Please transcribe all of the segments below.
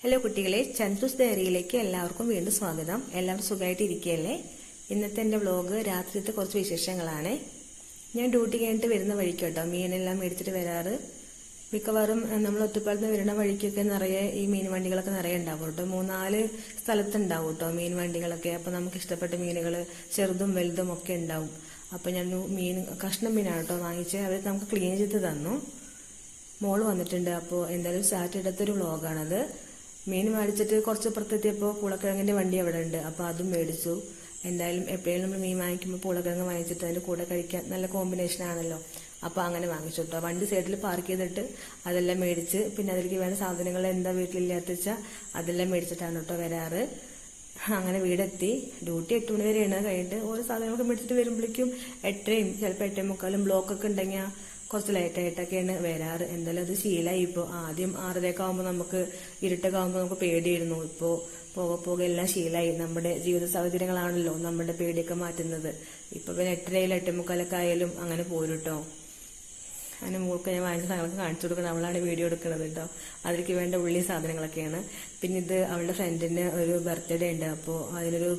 Hello കുട്ടികളെ, ചന്ദ്രൂസ് ഡയറിയിലേക്ക് എല്ലാവർക്കും വീണ്ടും സ്വാഗതം. എല്ലാവരും സുഖമായിട്ട് ഇരിക്കുകയല്ലേ? ഇന്നത്തെ എൻ്റെ വ്ലോഗ് രാത്രിത്തെ കുറച്ച് വിശേഷങ്ങളാണ്. ഞാൻ ഡ്യൂട്ടി കഴിഞ്ഞിട്ട് വരുന്ന വഴിക്ക് കേട്ടോ മീനെല്ലാം മേടിച്ചിട്ട് വരാറ്. മിക്കവാറും നമ്മൾ ഒറ്റപ്പാലത്ത് വരുന്ന വഴിക്കൊക്കെ നിറയെ ഈ മീൻ വണ്ടികളൊക്കെ നിറയെ ഉണ്ടാവും കേട്ടോ. 3-4 സ്ഥലത്തുണ്ടാവും കേട്ടോ മീൻ വണ്ടികളൊക്കെ. അപ്പോൾ നമുക്ക് ഇഷ്ടപ്പെട്ട മീനുകൾ ചെറുതും വലുതും ഒക്കെ ഉണ്ടാവും. അപ്പോൾ ഞാൻ കഷ്ണം മീനാണ് കേട്ടോ വാങ്ങിച്ച്. അവർ നമുക്ക് ക്ലീൻ ചെയ്ത് തന്നു. മോള് വന്നിട്ടുണ്ട്. അപ്പോൾ എന്തായാലും സാറ്റർഡേത്തെ വ്ലോഗാണത്. മീൻ മേടിച്ചിട്ട് കുറച്ച് പുറത്തെത്തിയപ്പോൾ പൂളക്കിഴങ്ങിന്റെ വണ്ടി അവിടെ ഉണ്ട്. അപ്പോൾ അതും മേടിച്ചു. എന്തായാലും എപ്പോഴും നമ്മൾ മീൻ വാങ്ങിക്കുമ്പോൾ പൂളക്കിഴങ്ങ് വാങ്ങിച്ചിട്ട് അതിന്റെ കൂടെ കഴിക്കാൻ നല്ല കോമ്പിനേഷൻ ആണല്ലോ. അപ്പോൾ അങ്ങനെ വാങ്ങിച്ചു കേട്ടോ. വണ്ടി സൈഡിൽ പാർക്ക് ചെയ്തിട്ട് അതെല്ലാം മേടിച്ച്, പിന്നെ അതിലേക്ക് വേണ്ട സാധനങ്ങൾ എന്താ വീട്ടിലില്ലാത്ത വെച്ചാൽ അതെല്ലാം മേടിച്ചിട്ടാണ് കേട്ടോ വരാറ്. അങ്ങനെ വീടെത്തി. ഡ്യൂട്ടി 8 മണി വരെയാണ്. കഴിഞ്ഞിട്ട് ഓരോ സാധനങ്ങളൊക്കെ മേടിച്ചിട്ട് വരുമ്പോഴേക്കും 8:30 ചിലപ്പോൾ 8:45 ബ്ലോക്കൊക്കെ ഉണ്ടെങ്കിൽ കുറച്ച് ലേറ്റായിട്ടൊക്കെയാണ് വരാറ്. എന്തായാലും അത് ശീലമായി. ഇപ്പോൾ ആദ്യം 6:30 ആകുമ്പോൾ നമുക്ക് ഇരുട്ടൊക്കെ ആകുമ്പോൾ നമുക്ക് പേടിയായിരുന്നു. ഇപ്പോൾ പോകെ എല്ലാം ശീലമായി. നമ്മുടെ ജീവിത സാഹചര്യങ്ങളാണല്ലോ നമ്മുടെ പേടിയൊക്കെ മാറ്റുന്നത്. ഇപ്പൊ പിന്നെ 8:30 8:45 ആയാലും അങ്ങനെ പോരും കേട്ടോ. അങ്ങനെ മോൾക്ക് ഞാൻ വാങ്ങിച്ച സാധനങ്ങളൊക്കെ കാണിച്ചു കൊടുക്കണം. അവളാണ് വീഡിയോ എടുക്കുന്നത് കേട്ടോ. അതിലേക്ക് വേണ്ട ഉള്ളി സാധനങ്ങളൊക്കെയാണ്. പിന്നെ ഇത് അവളുടെ ഫ്രണ്ടിന് ഒരു ബർത്ത്ഡേ ഉണ്ട്. അപ്പോൾ അതിനൊരു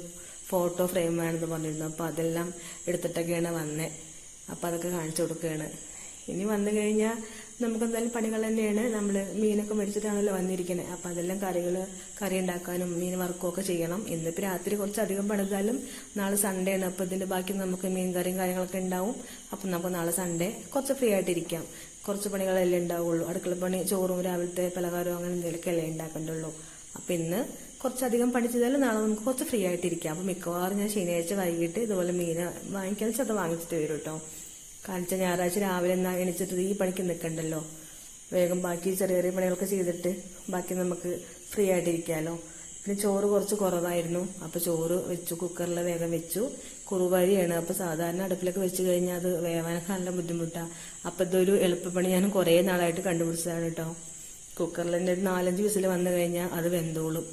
ഫോട്ടോ ഫ്രെയിം വേണമെന്ന് പറഞ്ഞിരുന്നു. അപ്പോൾ അതെല്ലാം എടുത്തിട്ടൊക്കെയാണ് വന്നത്. അപ്പോൾ അതൊക്കെ കാണിച്ചു കൊടുക്കുകയാണ്. ഇനി വന്നു കഴിഞ്ഞാൽ നമുക്ക് എന്തായാലും പണികൾ തന്നെയാണ്. നമ്മൾ മീനൊക്കെ മേടിച്ചിട്ടാണല്ലോ വന്നിരിക്കുന്നത്. അപ്പം അതെല്ലാം കറി ഉണ്ടാക്കാനും മീൻ വറുക്കുകയൊക്കെ ചെയ്യണം. ഇന്നിപ്പോൾ രാത്രി കുറച്ചധികം പണിതാലും നാളെ സൺഡേ ആണ്. അപ്പം ഇതിന്റെ ബാക്കി നമുക്ക് മീൻ കറിയും കാര്യങ്ങളൊക്കെ ഉണ്ടാവും. അപ്പം നമുക്ക് നാളെ സൺഡേ കുറച്ച് ഫ്രീ ആയിട്ടിരിക്കാം. കുറച്ച് പണികളല്ലേ ഉണ്ടാവുള്ളൂ. അടുക്കള പണി, ചോറും രാവിലത്തെ പലഹാരവും അങ്ങനെ എന്തെങ്കിലുമൊക്കെ അല്ലേ ഉണ്ടാക്കണ്ടുള്ളൂ. അപ്പം ഇന്ന് കുറച്ചധികം പണി ചെയ്താലും നാളെ നമുക്ക് കുറച്ച് ഫ്രീ ആയിട്ടിരിക്കാം. അപ്പം മിക്കവാറും ഞാൻ ശനിയാഴ്ച വൈകിട്ട് ഇതുപോലെ മീൻ വാങ്ങിക്കാൻ അത് വാങ്ങിച്ചിട്ട് വരും കേട്ടോ. കാണിച്ച ഞായറാഴ്ച രാവിലെ എണിച്ചിട്ട് ഈ പണിക്ക് നിൽക്കണ്ടല്ലോ. വേഗം ബാക്കി ചെറിയ ചെറിയ പണികളൊക്കെ ചെയ്തിട്ട് ബാക്കി നമുക്ക് ഫ്രീ ആയിട്ടിരിക്കാമല്ലോ. പിന്നെ ചോറ് കുറച്ച് കുറവായിരുന്നു. അപ്പോൾ ചോറ് വെച്ചു, കുക്കറിൽ വേഗം വെച്ചു. കുറുവരിയാണ്. അപ്പോൾ സാധാരണ അടുപ്പിലൊക്കെ വെച്ച് കഴിഞ്ഞാൽ അത് വേവാനൊക്കെ നല്ല ബുദ്ധിമുട്ടാണ്. അപ്പോൾ ഇതൊരു എളുപ്പപ്പണി ഞാൻ കുറേ നാളായിട്ട് കണ്ടുപിടിച്ചതാണ് കേട്ടോ. കുക്കറിൽ തന്നെ ഒരു 4-5 വിസിൽ വന്നു കഴിഞ്ഞാൽ അത് വെന്തോളും.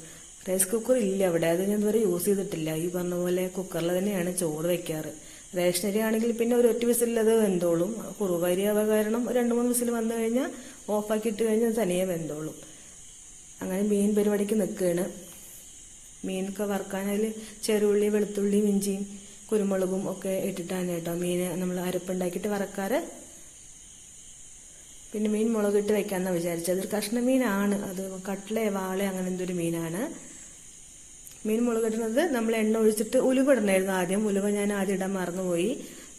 റൈസ് കുക്കർ ഇല്ല അവിടെ, അത് ഞാൻ ഇതുവരെ യൂസ് ചെയ്തിട്ടില്ല. ഈ പറഞ്ഞ പോലെ കുക്കറിൽ തന്നെയാണ് ചോറ് വെക്കാറ്. റേഷനരി ആണെങ്കിൽ പിന്നെ ഒരു 1 വിസിലിൽ അത് വെന്തോളും. കുറുവരി അവ കാരണം 2-3 വിസിൽ വന്നു കഴിഞ്ഞാൽ ഓഫാക്കി ഇട്ട് കഴിഞ്ഞാൽ തനിയെ വെന്തോളും. അങ്ങനെ മീൻ പരിപാടിക്ക് നിൽക്കുകയാണ്. മീനൊക്കെ വറുക്കാനതിൽ ചെറുള്ളി, വെളുത്തുള്ളിയും ഇഞ്ചിയും കുരുമുളകും ഒക്കെ ഇട്ടിട്ടാണ് കേട്ടോ മീൻ നമ്മൾ അരപ്പുണ്ടാക്കിയിട്ട് വറക്കാറ്. പിന്നെ മീൻ മുളകിട്ട് വെക്കാന്നാണ് വിചാരിച്ചത്. അതൊരു കഷ്ണ മീനാണ്. അത് കട്ട്ല, വാള അങ്ങനെ എന്തൊരു മീനാണ്. മീൻ മുളകിടുന്നത് നമ്മൾ എണ്ണ ഒഴിച്ചിട്ട് ഉലുവ ഇടണമായിരുന്നു ആദ്യം. ഉലുവ ഞാൻ ആദ്യം ഇടാൻ മറന്നുപോയി.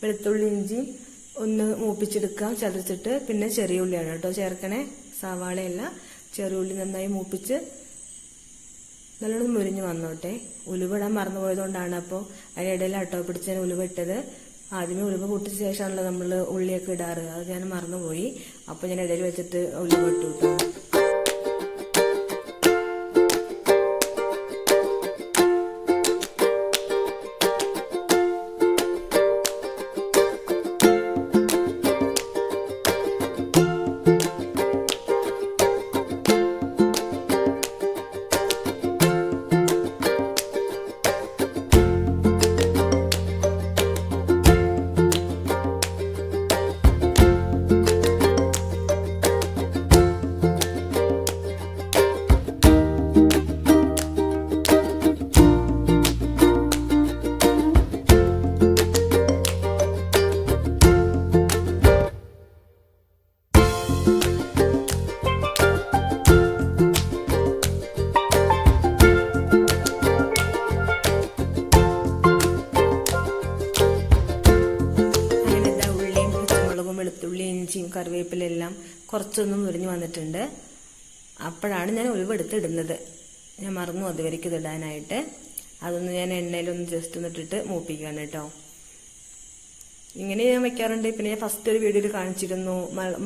വെളുത്തുള്ളി ഇഞ്ചി ഒന്ന് മൂപ്പിച്ചെടുക്കാം ചതച്ചിട്ട്. പിന്നെ ചെറിയ ഉള്ളിയാണ് കേട്ടോ ചേർക്കണേ, സവാളയല്ല. ചെറിയ ഉള്ളി നന്നായി മൂപ്പിച്ച് നല്ലോണം മുരിഞ്ഞ് വന്നോട്ടെ. ഉലുവ ഇടാൻ മറന്നുപോയതുകൊണ്ടാണ്. അപ്പോൾ അതിനിടയിൽ അട്ടോ പിടിച്ച് ഞാൻ ഉലുവ ഇട്ടത്. ആദ്യമേ ഉലുവ പൊട്ടിച്ച ശേഷമാണല്ലോ നമ്മൾ ഉള്ളിയൊക്കെ ഇടാറ്. അത് ഞാൻ മറന്നുപോയി. അപ്പോൾ ഞാൻ ഇടയിൽ വെച്ചിട്ട് ഉലുവ ഇട്ടു കേട്ടോ. വെളുത്തുള്ളി, ഇഞ്ചിയും കറിവേപ്പിലെല്ലാം കുറച്ചൊന്നും മുരിഞ്ഞു വന്നിട്ടുണ്ട്. അപ്പോഴാണ് ഞാൻ ഉലുവ എടുത്തിടുന്നത്. ഞാൻ മറന്നു അതുവരയ്ക്ക് ഇതിടാനായിട്ട്. അതൊന്ന് ഞാൻ എണ്ണയിലൊന്ന് ജസ്റ്റ് ഒന്നിട്ടിട്ട് മൂപ്പിക്കുകയാണ് കേട്ടോ. ഇങ്ങനെ ഞാൻ വെക്കാറുണ്ട്. പിന്നെ ഞാൻ ഫസ്റ്റ് ഒരു വീഡിയോയിൽ കാണിച്ചിരുന്നു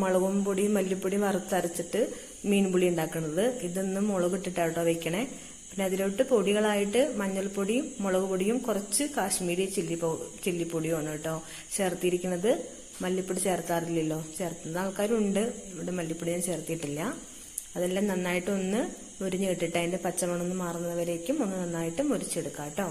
മുളകും പൊടിയും മല്ലിപ്പൊടിയും വറുത്തരച്ചിട്ട് മീൻ പുളി ഉണ്ടാക്കുന്നത്. ഇതൊന്നും മുളക് ഇട്ടിട്ടാട്ടോ വെക്കണേ. പിന്നെ അതിലോട്ട് പൊടികളായിട്ട് മഞ്ഞൾപ്പൊടിയും മുളക് പൊടിയും കുറച്ച് കാശ്മീരി ചില്ലിപ്പൊടിയുമാണ് കേട്ടോ ചേർത്തിരിക്കുന്നത്. മല്ലിപ്പൊടി ചേർക്കാറില്ലല്ലോ. ചേർത്തുന്ന ആൾക്കാരുണ്ട്. ഇവിടെ മല്ലിപ്പൊടി ഞാൻ ചേർത്തിയിട്ടില്ല. അതെല്ലാം നന്നായിട്ടൊന്ന് മുരിഞ്ഞ് കിട്ടിട്ട് അതിന്റെ പച്ചമണം ഒന്ന് മാറുന്നവരേക്കും ഒന്ന് നന്നായിട്ട് മുരിച്ചെടുക്കാം കേട്ടോ.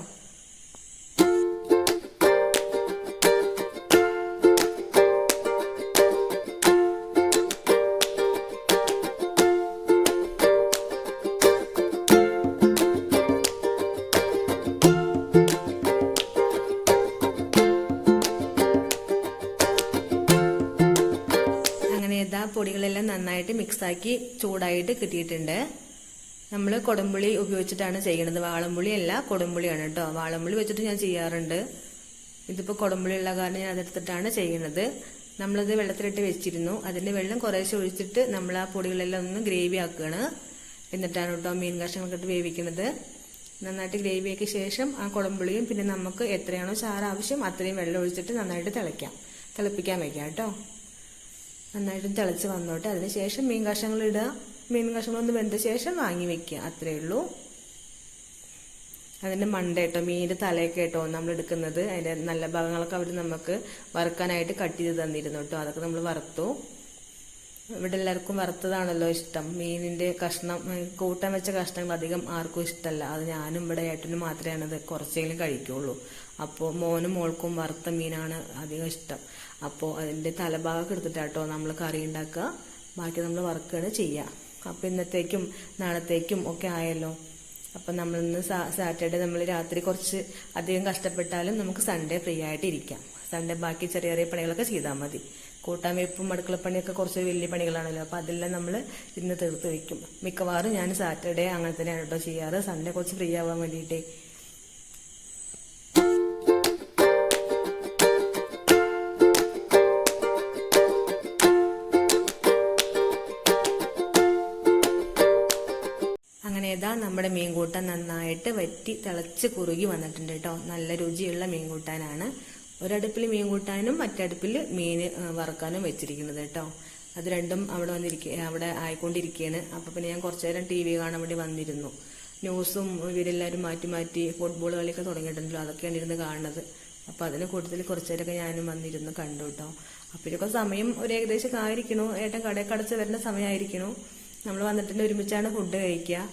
നന്നായിട്ട് മിക്സാക്കി ചൂടായിട്ട് കിട്ടിയിട്ടുണ്ട്. നമ്മൾ കൊടംപുളി ഉപയോഗിച്ചിട്ടാണ് ചെയ്യുന്നത്, വാളംപുളി അല്ല കൊടംപുളിയാണ് കേട്ടോ. വാളംപുളി വെച്ചിട്ട് ഞാൻ ചെയ്യാറുണ്ട്, ഇതിപ്പോൾ കൊടംപുളി ഉള്ള കാരണം ഞാൻ അതെടുത്തിട്ടാണ് ചെയ്യുന്നത്. നമ്മളത് വെള്ളത്തിലിട്ട് വെച്ചിരുന്നു, അതിന്റെ വെള്ളം കുറേശ്ശെ ഒഴിച്ചിട്ട് നമ്മൾ ആ പൊടികളെല്ലാം ഒന്ന് ഗ്രേവി ആക്കുകയാണ്. എന്നിട്ടാണ് കേട്ടോ മീൻ കഷ്ണങ്ങളൊക്കെ ഇട്ട് വേവിക്കുന്നത്. നന്നായിട്ട് ഗ്രേവി ആക്കിയ ശേഷം ആ കുടംപുളിയും പിന്നെ നമുക്ക് എത്രയാണോ ചാറ് ആവശ്യം അത്രയും വെള്ളം ഒഴിച്ചിട്ട് നന്നായിട്ട് തിളപ്പിക്കാൻ വെക്കാം കേട്ടോ. നന്നായിട്ട് തിളച്ച് വന്നോട്ടെ. അതിനുശേഷം മീൻ കഷ്ണങ്ങൾ ഇടുക. മീൻ കഷ്ണങ്ങളൊന്ന് വെന്ത ശേഷം വാങ്ങി വെക്കുക, അത്രയേ ഉള്ളൂ. അതിന്റെ മണ്ട കേട്ടോ, മീനിന്റെ തലയൊക്കെ കേട്ടോ നമ്മൾ എടുക്കുന്നത്. അതിന്റെ നല്ല ഭാഗങ്ങളൊക്കെ അവർ നമുക്ക് വറുക്കാനായിട്ട് കട്ട് ചെയ്ത് തന്നിരുന്നു കേട്ടോ. അതൊക്കെ നമ്മൾ വറുത്തു. ഇവിടെ എല്ലാവർക്കും വറുത്തതാണല്ലോ ഇഷ്ടം. മീനിന്റെ കഷ്ണം കൂട്ടാൻ വെച്ച കഷ്ണങ്ങൾ അധികം ആർക്കും ഇഷ്ടമല്ല. അത് ഞാനും ഇവിടെ ഏട്ടനും മാത്രമേ അത് കുറച്ചെങ്കിലും കഴിക്കുള്ളൂ. അപ്പോൾ മോനും മോൾക്കും വറുത്ത മീനാണ് അധികം ഇഷ്ടം. അപ്പോൾ അതിന്റെ തലഭാഗം എടുത്തിട്ടാട്ടോ നമ്മൾ കറി ഉണ്ടാക്കുക, ബാക്കി നമ്മൾ വറുക്കുകയാണ് ചെയ്യുക. അപ്പോൾ ഇന്നത്തേക്കും നാളത്തേക്കും ഒക്കെ ആയല്ലോ. അപ്പം നമ്മളിന്ന് സാറ്റർഡേ നമ്മൾ രാത്രി കുറച്ച് അധികം കഷ്ടപ്പെട്ടാലും നമുക്ക് സൺഡേ ഫ്രീ ആയിട്ട് ഇരിക്കാം. സൺഡേ ബാക്കി ചെറിയ ചെറിയ പണികളൊക്കെ ചെയ്താൽ മതി. കൂട്ടാൻ വെപ്പും അടുക്കളപ്പണിയൊക്കെ കുറച്ച് വലിയ പണികളാണല്ലോ, അപ്പം അതെല്ലാം നമ്മൾ ഇന്ന് തീർത്ത് വെക്കും. മിക്കവാറും ഞാൻ സാറ്റർഡേ അങ്ങനെ തന്നെയാണ് കേട്ടോ ചെയ്യാറ്, സൺഡേ കുറച്ച് ഫ്രീ ആവാൻ വേണ്ടിയിട്ട്. അങ്ങനെ ഏതാ നമ്മുടെ മീൻകൂട്ടാൻ നന്നായിട്ട് വറ്റി തിളച്ച് കുറുകി വന്നിട്ടുണ്ട് കേട്ടോ. നല്ല രുചിയുള്ള മീൻകൂട്ടാനാണ്. ഒരടുപ്പിൽ മീൻ കൂട്ടാനും മറ്റടുപ്പിൽ മീൻ വറുക്കാനും വെച്ചിരിക്കുന്നത് കേട്ടോ. അത് രണ്ടും അവിടെ ആയിക്കൊണ്ടിരിക്കുകയാണ്. അപ്പൊ പിന്നെ ഞാൻ കുറച്ചു നേരം TV കാണാൻ വേണ്ടി വന്നിരുന്നു. ന്യൂസും ഇവരെല്ലാവരും മാറ്റി മാറ്റി ഫുട്ബോൾ കളിയൊക്കെ തുടങ്ങിയിട്ടുണ്ടല്ലോ, അതൊക്കെയാണ് ഇരുന്ന് കാണുന്നത്. അപ്പൊ അതിന് കൂടുതൽ കുറച്ചു നേരമൊക്കെ ഞാനും വന്നിരുന്നു കണ്ടു കേട്ടോ. അപ്പോഴൊക്കെ സമയം ഒരു ഏകദേശം ആയിരിക്കണു, ഏട്ടൻ കടയൊക്കെ അടച്ച് വരുന്ന സമയമായിരിക്കണു. നമ്മൾ വന്നിട്ടുണ്ട് ഒരുമിച്ചാണ് ഫുഡ് കഴിക്കുക.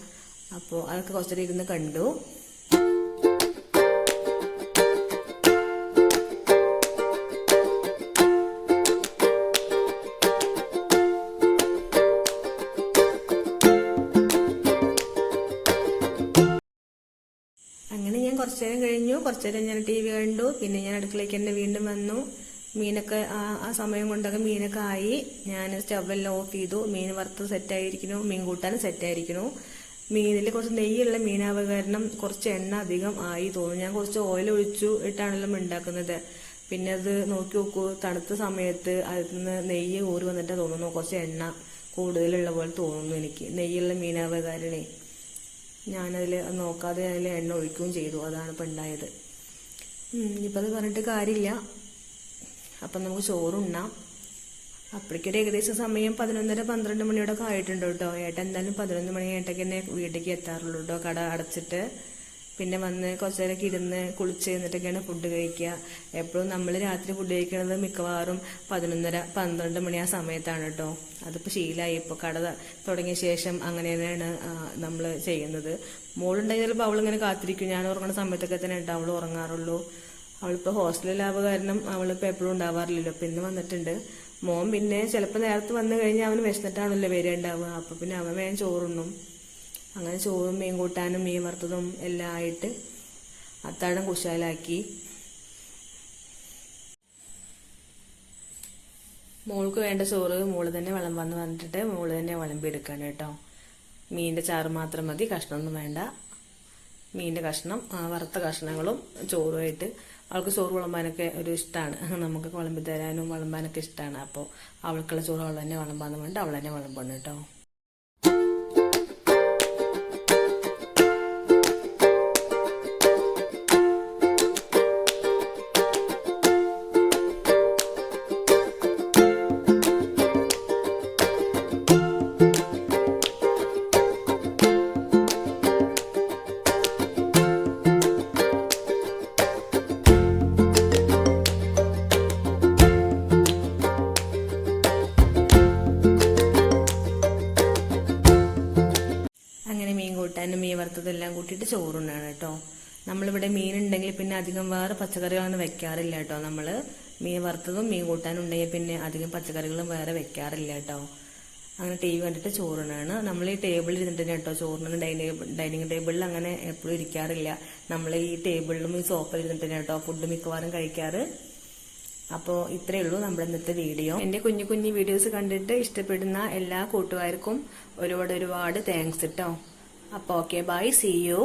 അപ്പോൾ അതൊക്കെ കുറച്ചേരം ഇരുന്ന് കണ്ടു. അങ്ങനെ ഞാൻ കുറച്ചു നേരം കഴിഞ്ഞു. കുറച്ചു നേരം ഞാൻ TV കണ്ടു. പിന്നെ ഞാൻ അടുക്കളയ്ക്ക് തന്നെ വീണ്ടും വന്നു. മീനൊക്കെ ആ സമയം കൊണ്ടൊക്കെ മീനൊക്കെ ആയി. ഞാൻ സ്റ്റവെല്ലാം ഓഫ് ചെയ്തു. മീൻ വറുത്ത് സെറ്റായിരിക്കുന്നു, മീൻ കൂട്ടാനും സെറ്റായിരിക്കുന്നു. മീനിൽ കുറച്ച് നെയ്യുള്ള മീനാവുക കാരണം കുറച്ച് എണ്ണ അധികം ആയി തോന്നുന്നു. ഞാൻ കുറച്ച് ഓയിൽ ഒഴിച്ചു ഇട്ടാണല്ലോ ഉണ്ടാക്കുന്നത്. പിന്നെ അത് നോക്കി നോക്കൂ, തണുത്ത സമയത്ത് അതിൽ നിന്ന് നെയ്യ് ഊറി വന്നിട്ട് തോന്നുന്നു കുറച്ച് എണ്ണ കൂടുതലുള്ള പോലെ തോന്നുന്നു എനിക്ക്. നെയ്യുള്ള മീനാവുക കാരണേ ഞാനതിൽ നോക്കാതെ അതിൽ എണ്ണ ഒഴിക്കുകയും ചെയ്തു. അതാണ് ഇപ്പം ഉണ്ടായത്. ഇനിയിപ്പോൾ അത് പറഞ്ഞിട്ട് കാര്യമില്ല. അപ്പം നമുക്ക് ചോറുണ്ണാം. അപ്പോഴേക്കൊരു ഏകദേശം സമയം 11:30-12 മണിയോടൊക്കെ ആയിട്ടുണ്ട് കേട്ടോ. ഏട്ടൻ എന്തായാലും 11 മണി ഏട്ടയ്ക്ക് തന്നെ വീട്ടിലേക്ക് എത്താറുള്ളൂ കേട്ടോ, കട അടച്ചിട്ട്. പിന്നെ വന്ന് കുറച്ചു നേരമൊക്കെ ഇരുന്ന് കുളിച്ച് കഴിഞ്ഞിട്ടൊക്കെയാണ് ഫുഡ് കഴിക്കുക. എപ്പോഴും നമ്മൾ രാത്രി ഫുഡ് കഴിക്കുന്നത് മിക്കവാറും 11:30-12 മണി ആ സമയത്താണ് കേട്ടോ. അതിപ്പോൾ ശീലമായി. ഇപ്പോൾ കട തുടങ്ങിയ ശേഷം അങ്ങനെ തന്നെയാണ് നമ്മൾ ചെയ്യുന്നത്. മോളുണ്ടായി ചിലപ്പോൾ അവളിങ്ങനെ കാത്തിരിക്കും. ഞാൻ ഉറങ്ങുന്ന സമയത്തൊക്കെ തന്നെ കേട്ടോ അവൾ ഉറങ്ങാറുള്ളൂ. അവളിപ്പോൾ ഹോസ്റ്റലിലാവുക കാരണം അവളിപ്പോൾ എപ്പോഴും ഉണ്ടാവാറില്ലല്ലോ. അപ്പം ഇന്ന് വന്നിട്ടുണ്ട്. മോൻ പിന്നെ ചിലപ്പോൾ നേരത്തെ വന്നു കഴിഞ്ഞാൽ അവന് വിശന്നിട്ടാണല്ലോ വരെ ഉണ്ടാവുക. അപ്പം പിന്നെ അവൻ വേഗം ചോറുണ്ണും. അങ്ങനെ ചോറും മീൻ കൂട്ടാനും മീൻ വറുത്തതും എല്ലാം ആയിട്ട് അത്താഴം കുശാലാക്കി. മോൾക്ക് വേണ്ട ചോറ് മോള് തന്നെ വിളമ്പാന്ന് പറഞ്ഞിട്ട് മോള് തന്നെ വിളമ്പെടുക്കാണ് കേട്ടോ. മീനിന്റെ ചാറ് മാത്രം മതി, കഷ്ണമൊന്നും വേണ്ട. മീനിന്റെ കഷ്ണം വറുത്ത കഷ്ണങ്ങളും ചോറുമായിട്ട് അവൾക്ക് ചോറ് വിളമ്പാനൊക്കെ ഒരു ഇഷ്ടമാണ്. നമുക്ക് വിളമ്പി തരാനും വിളമ്പാനൊക്കെ ഇഷ്ടമാണ്. അപ്പോൾ അവൾക്കുള്ള ചോറ് അവൾ തന്നെ വിളമ്പാന്ന് പറഞ്ഞിട്ട് അവൾ തന്നെ വിളമ്പാണ് കേട്ടോ. കൂട്ടാനും മീൻ വറുത്തതെല്ലാം കൂട്ടിയിട്ട് ചോറുണ്ണാണ് കേട്ടോ. നമ്മളിവിടെ മീൻ ഉണ്ടെങ്കിൽ പിന്നെ അധികം വേറെ പച്ചക്കറികളൊന്നും വെക്കാറില്ല കേട്ടോ. നമ്മൾ മീൻ വറുത്തതും മീൻ കൂട്ടാനും ഉണ്ടെങ്കിൽ പിന്നെ അധികം പച്ചക്കറികളും വേറെ വെക്കാറില്ല കേട്ടോ. അങ്ങനെ TV കണ്ടിട്ട് ചോറുണ്ണാണ്. നമ്മൾ ഈ ടേബിളിൽ ഇരുന്നിട്ട് തന്നെ കേട്ടോ ചോറിന് ഡൈനിങ് ടേബിളിൽ അങ്ങനെ എപ്പോഴും ഇരിക്കാറില്ല. നമ്മൾ ഈ ടേബിളിലും ഈ സോഫയിൽ ഇരുന്നിട്ട് തന്നെ കേട്ടോ ഫുഡ് മിക്കവാറും കഴിക്കാറ്. അപ്പോൾ ഇത്രയേ ഉള്ളൂ നമ്മുടെ ഇന്നത്തെ വീഡിയോ. എൻ്റെ കുഞ്ഞു കുഞ്ഞു വീഡിയോസ് കണ്ടിട്ട് ഇഷ്ടപ്പെടുന്ന എല്ലാ കൂട്ടുകാർക്കും ഒരുപാട് താങ്ക്സ് കേട്ടോ. അപ്പോൾ ഓക്കെ, ബൈ, സീ യു.